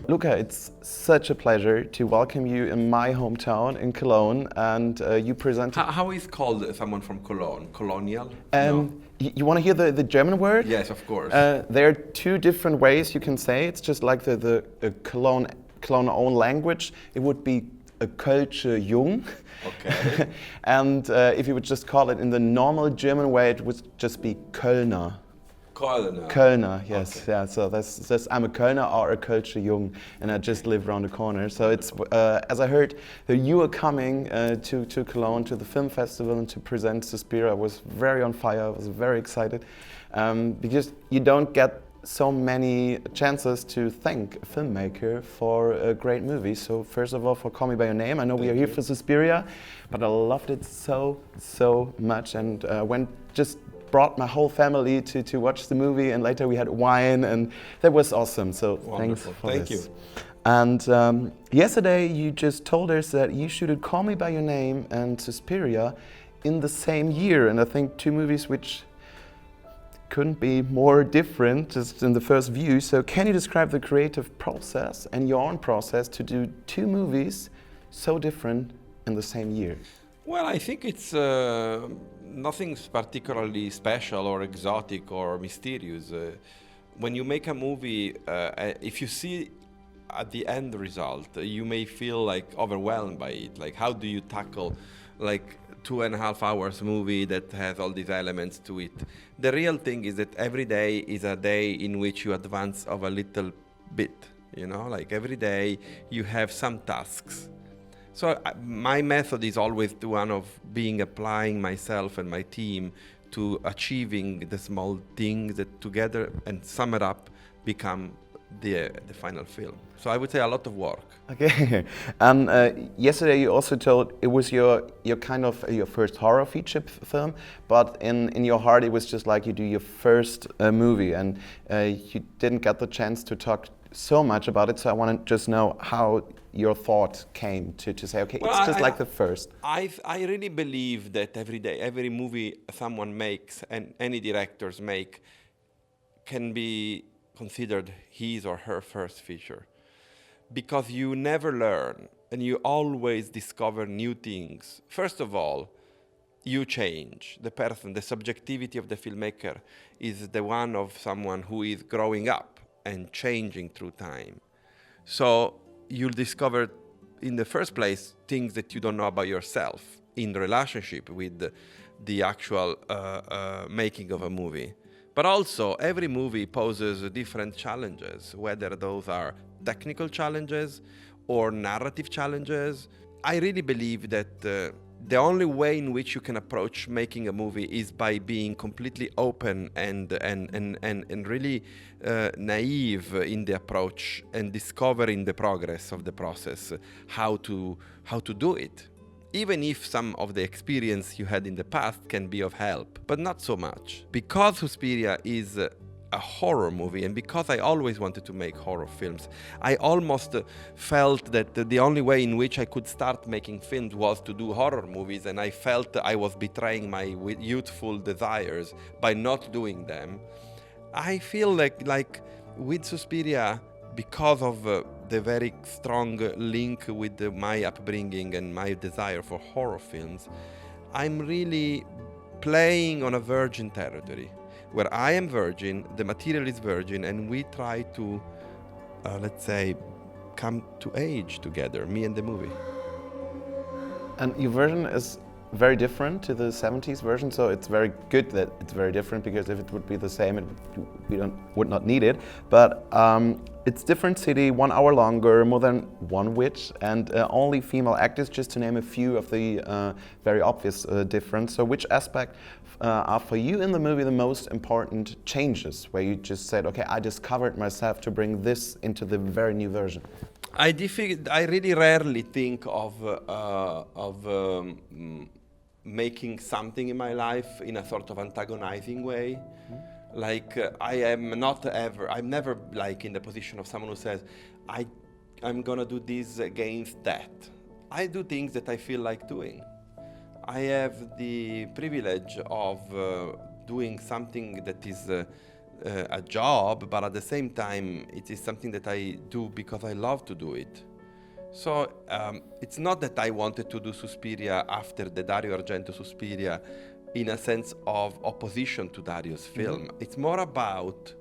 Luca, it's such a pleasure to welcome you in my hometown in Cologne, and you presented... How is called someone from Cologne? Colonial? No. You want to hear the German word? Yes, of course. There are two different ways you can say. It's just like the Cologne own language. It would be a Kölsche Jung. Okay. And if you would just call it in the normal German way, it would just be Kölner. Kölner, yes. Okay. Yeah, so that's I'm a Kölner or a Kölsche Jung, and I just live around the corner. So it's, as I heard that you were coming to Cologne, to the film festival, and to present Suspiria. I was very on fire, I was very excited, because you don't get so many chances to thank a filmmaker for a great movie. So first of all, for Call Me By Your Name, I know we are here for Suspiria, but I loved it so much, and brought my whole family to watch the movie, and later we had wine, and that was awesome. So wonderful. Thanks for Thank this. you. And yesterday you just told us that you shooted Call Me By Your Name and Suspiria in the same year, and I think two movies which couldn't be more different just in the first view. So can you describe the creative process and your own process to do two movies so different in the same year? Well, I think it's nothing particularly special or exotic or mysterious. When you make a movie, if you see at the end result, you may feel like overwhelmed by it. Like, how do you tackle like 2.5 hours movie that has all these elements to it? The real thing is that every day is a day in which you advance of a little bit, you know, like every day you have some tasks. So my method is always the one of applying myself and my team to achieving the small things that together and sum it up become the final film. So I would say a lot of work. Okay, and yesterday you also told it was your kind of your first horror feature film, but in your heart it was just like you do your first movie, and you didn't get the chance to talk so much about it. So I want to just know how your thought came to say, okay, well, it's just like the first. I really believe that every day, every movie someone makes and any directors make can be considered his or her first feature, because you never learn and you always discover new things. First of all, you change. The person, the subjectivity of the filmmaker is the one of someone who is growing up and changing through time. So you'll discover in the first place things that you don't know about yourself in relationship with the actual making of a movie. But also, every movie poses different challenges, whether those are technical challenges or narrative challenges. I really believe that the only way in which you can approach making a movie is by being completely open and really naive in the approach, and discovering the progress of the process, how to do it. Even if some of the experience you had in the past can be of help, but not so much. Because Suspiria is a horror movie, and because I always wanted to make horror films, I almost felt that the only way in which I could start making films was to do horror movies, and I felt I was betraying my youthful desires by not doing them. I feel like with Suspiria, because of the very strong link with my upbringing and my desire for horror films, I'm really playing on a virgin territory, where I am virgin, the material is virgin, and we try to, let's say, come to age together, me and the movie. And your version is very different to the 70s version, so it's very good that it's very different, because if it would be the same, we would not need it. But it's different city, 1 hour longer, more than one witch, and only female actors, just to name a few of the very obvious difference. So which aspect are for you in the movie the most important changes, where you just said, okay, I discovered myself to bring this into the very new version? I really rarely think of making something in my life in a sort of antagonizing way. Mm-hmm. Like I'm never like in the position of someone who says, I'm gonna do this against that. I do things that I feel like doing. I have the privilege of doing something that is a job, but at the same time, it is something that I do because I love to do it. So it's not that I wanted to do Suspiria after the Dario Argento Suspiria in a sense of opposition to Dario's film. It's more about,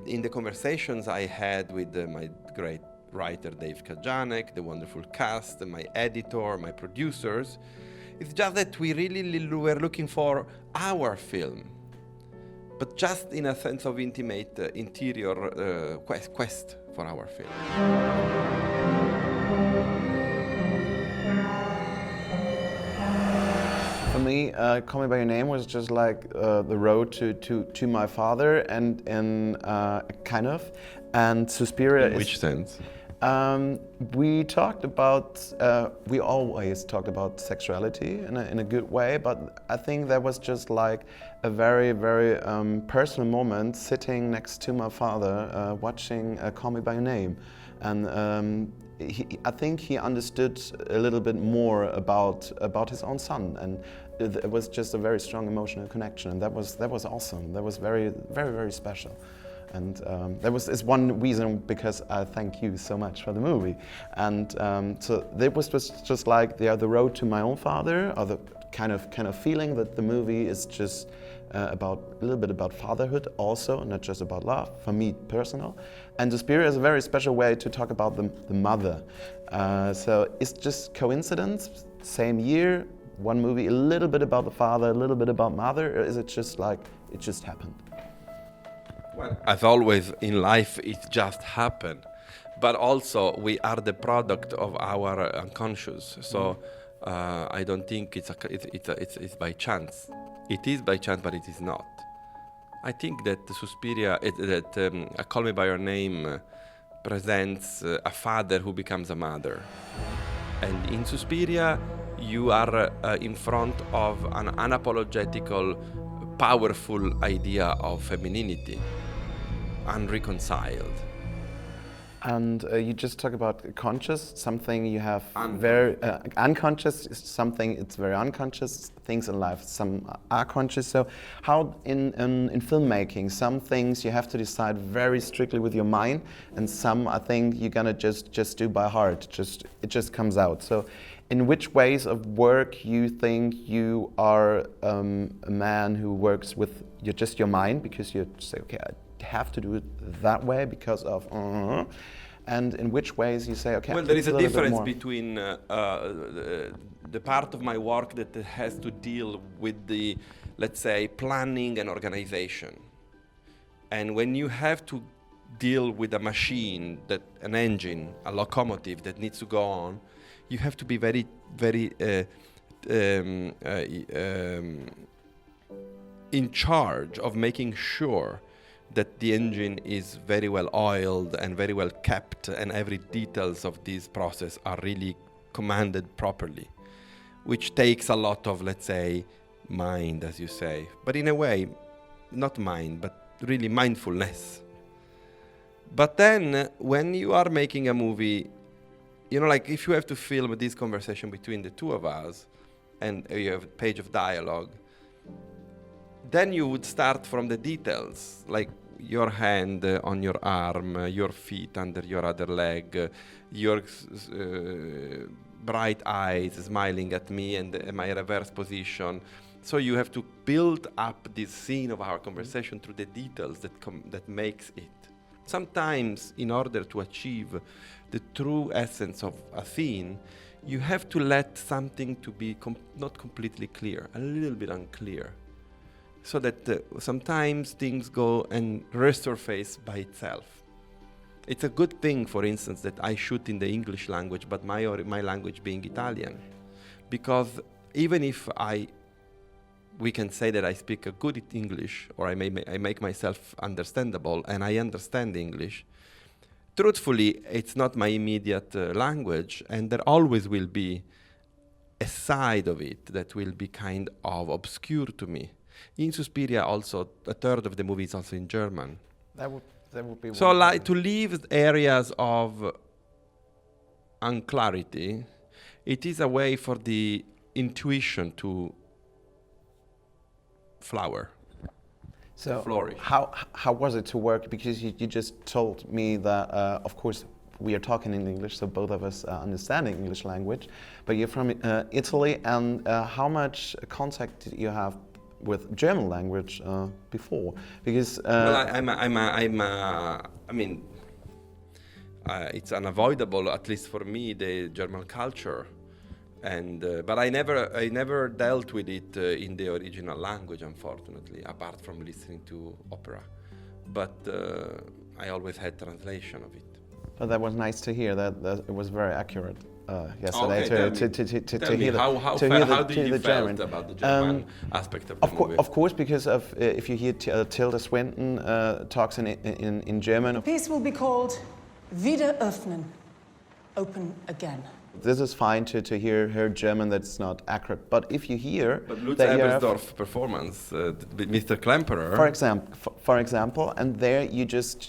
in the conversations I had with my great writer Dave Kajanek, the wonderful cast, my editor, my producers, it's just that we really were looking for our film, but just in a sense of intimate interior quest for our film. For me, Call Me By Your Name was just like the road to my father, and in kind of, and Suspiria. In which sense? We talked about, we always talked about sexuality in a good way, but I think that was just like a very, very personal moment sitting next to my father watching Call Me By Your Name. And I think he understood a little bit more about his own son, and it was just a very strong emotional connection, and that was awesome. That was very, very, very special. And that is one reason because I thank you so much for the movie. And so that was just like the road to my own father, or the kind of feeling that the movie is just a little bit about fatherhood also, not just about love, for me personal. And Suspiria is a very special way to talk about the mother. So it's just coincidence, same year, one movie, a little bit about the father, a little bit about mother, or is it just like, it just happened? Well, as always in life, it just happened. But also, we are the product of our unconscious. So I don't think it's by chance. It is by chance, but it is not. I think that Suspiria, Call Me By Your Name presents a father who becomes a mother. And in Suspiria, you are in front of an unapologetical, powerful idea of femininity, unreconciled. And you just talk about conscious, something you have very unconscious, something it's very unconscious, things in life, some are conscious. So how in filmmaking, some things you have to decide very strictly with your mind, and some I think you're gonna just do by heart, it just comes out. So in which ways of work you think you are a man who works with just your mind, because you say, okay, I have to do it that way because of, and in which ways you say, okay, well, there is a difference between the part of my work that has to deal with the, let's say, planning and organization. And when you have to deal with a machine, an engine, a locomotive that needs to go on, you have to be very, very in charge of making sure that the engine is very well oiled and very well kept, and every details of this process are really commanded properly, which takes a lot of, let's say, mind, as you say, but in a way, not mind, but really mindfulness. But then, when you are making a movie, you know, like if you have to film this conversation between the two of us, and you have a page of dialogue, then you would start from the details, like your hand on your arm, your feet under your other leg, your bright eyes smiling at me, and my reverse position. So you have to build up this scene of our conversation through the details that makes it. Sometimes, in order to achieve the true essence of a scene, you have to let something to be not completely clear, a little bit unclear, so that sometimes things go and resurface by itself. It's a good thing, for instance, that I shoot in the English language, but my language being Italian, because even if we can say that I speak a good English, or I make myself understandable, and I understand English, truthfully, it's not my immediate language, and there always will be a side of it that will be kind of obscure to me. In Suspiria, also, a third of the movie is also in German. That would be so, like, to leave areas of unclarity, it is a way for the intuition to flower. So flourish. How was it to work? Because you just told me that, of course, we are talking in English, so both of us understand English language, but you're from Italy, and how much contact did you have with German language before? Because it's unavoidable, at least for me, the German culture, and but I never dealt with it in the original language, unfortunately, apart from listening to opera. But I always had translation of it. But that was nice to hear that it was very accurate yesterday to hear the German about the German aspect of the movie. Of course, because of if you hear Tilda Swinton talks in German. The piece will be called Wieder öffnen, open again. This is fine to hear her German that's not accurate, but if you hear Lutz Ebersdorf performance with Mr. Klemperer, for example, and there you just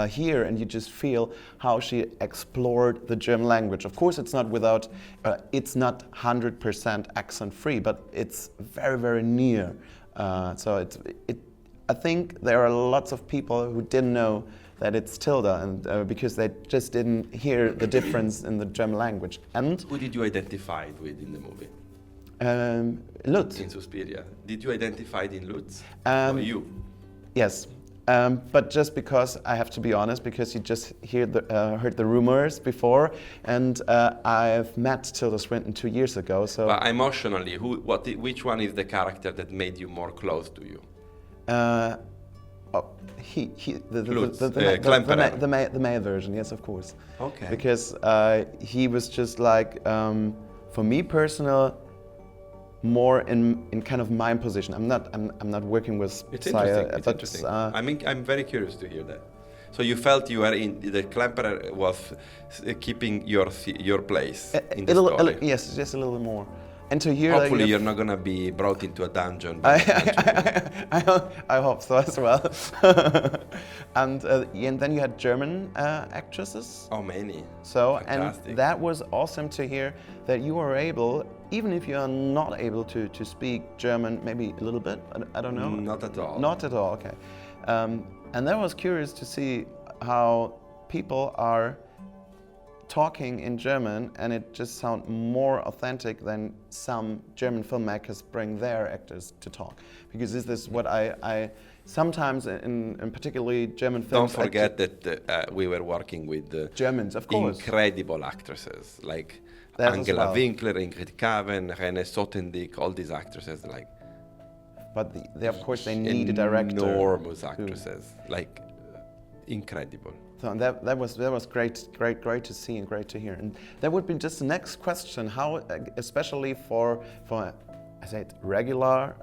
hear and you just feel how she explored the German language. Of course, it's not 100% accent free, but it's very, very near. So I think there are lots of people who didn't know that it's Tilda, and because they just didn't hear the difference in the German language. And who did you identify with in the movie? Lutz. In Suspiria. Did you identify in Lutz? Or you? Yes, but just because I have to be honest, because you just heard the rumors before, and I've met Tilda Swinton 2 years ago. So, but emotionally, which one is the character that made you more close to you? The male version, yes, of course. Okay. Because he was just like, for me personal, more in kind of my position. I'm not working with. It's interesting. It's interesting. I'm very curious to hear that. So you felt you were that Klemperer was keeping your place in the story. Yes, just a little more. And to hear hopefully you're not gonna be brought into a dungeon. I hope so as well. And then you had German actresses. Oh, many. So fantastic. And that was awesome to hear that you were able, even if you are not able to speak German, maybe a little bit. I don't know. Not at all. Not at all. Okay. And that was curious to see how people are talking in German, and it just sounds more authentic than some German filmmakers bring their actors to talk. Because this is what I sometimes, in particularly German films. Don't forget that we were working with Germans, of course. Incredible actresses like that Angela Winkler, Ingrid Kaven, René Sotendik, all these actresses. But of course they need a director. Enormous actresses, incredible. So that was great to see and great to hear. And that would be just the next question: how, especially for I say regular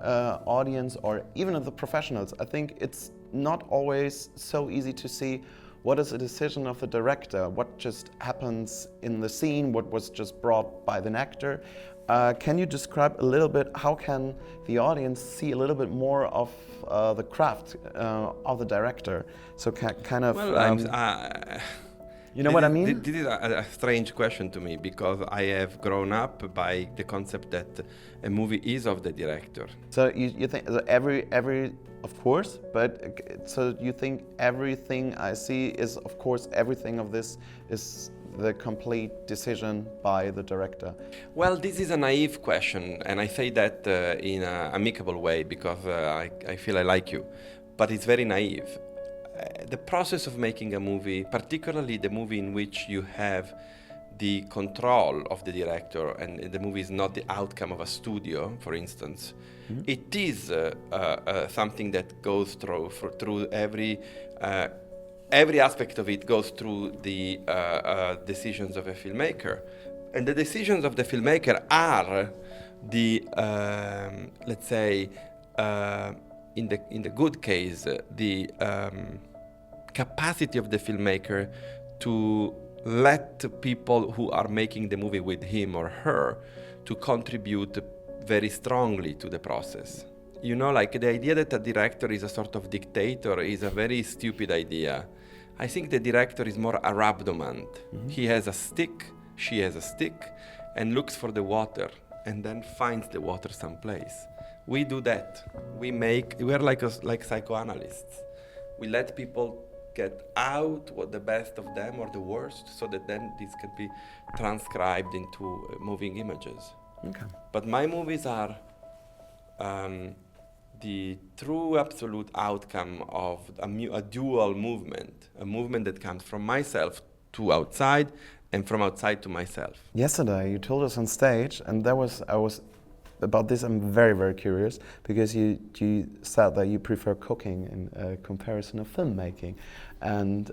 audience or even of the professionals, I think it's not always so easy to see what is a decision of the director, what just happens in the scene, what was just brought by the actor. Can you describe a little bit how can the audience see a little bit more of the craft of the director? So kind of. Well, you know what I mean? This is a strange question to me because I have grown up by the concept that a movie is of the director. So you think every of course, but so you think everything I see is of course everything of this is the complete decision by the director? Well, this is a naive question, and I say that in an amicable way because I feel I like you, but it's very naive. The process of making a movie, particularly the movie in which you have the control of the director and the movie is not the outcome of a studio, for instance, it is something that goes through every aspect of it goes through the decisions of a filmmaker. And the decisions of the filmmaker are the, let's say, in the good case, the capacity of the filmmaker to let people who are making the movie with him or her to contribute very strongly to the process. You know, like the idea that a director is a sort of dictator is a very stupid idea. I think the director is more a rabdomant. He has a stick, she has a stick, and looks for the water, and then finds the water someplace. We do that. We're like psychoanalysts. We let people get out what the best of them or the worst, so that then this can be transcribed into moving images. Okay. But my movies are the true absolute outcome of a dual movement, a movement that comes from myself to outside and from outside to myself. Yesterday you told us on stage, and about this I'm very, very curious, because you said that you prefer cooking in comparison of filmmaking. And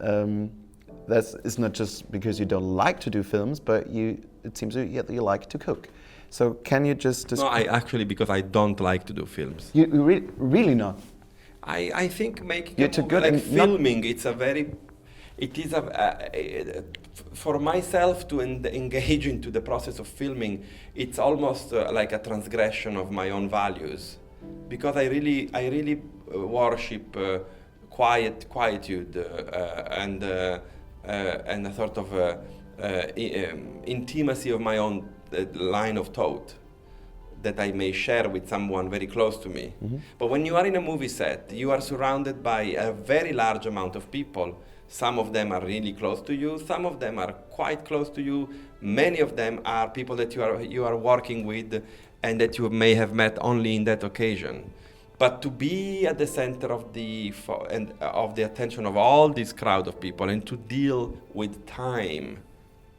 it's not just because you don't like to do films, but it seems that you like to cook. So can you just describe... No, because I don't like to do films. You really not? I think making You're too good, like filming, for myself to engage into the process of filming, it's almost like a transgression of my own values, because I really worship quietude and a sort of intimacy of my own line of thought that I may share with someone very close to me. Mm-hmm. But when you are in a movie set, you are surrounded by a very large amount of people. Some of them are really close to you, some of them are quite close to you, many of them are people that you are working with and that you may have met only in that occasion. But to be at the center of the attention of all this crowd of people and to deal with time,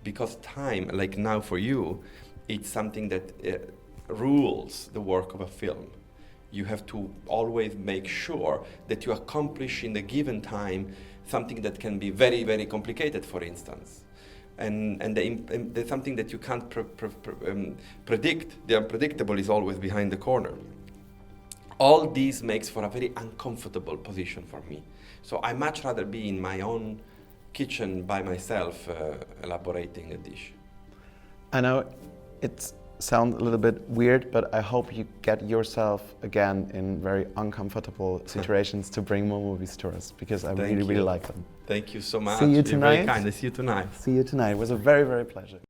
because time, like now for you, it's something that rules the work of a film. You have to always make sure that you accomplish in the given time something that can be very, very complicated, for instance. And there's something that you can't predict. The unpredictable is always behind the corner. All this makes for a very uncomfortable position for me. So I much rather be in my own kitchen by myself elaborating a dish. I know it sounds a little bit weird, but I hope you get yourself again in very uncomfortable situations to bring more movies to us, because I really like them. Thank you so much. See you tonight. You're very kind. I see you tonight. See you tonight. It was a very, very pleasure.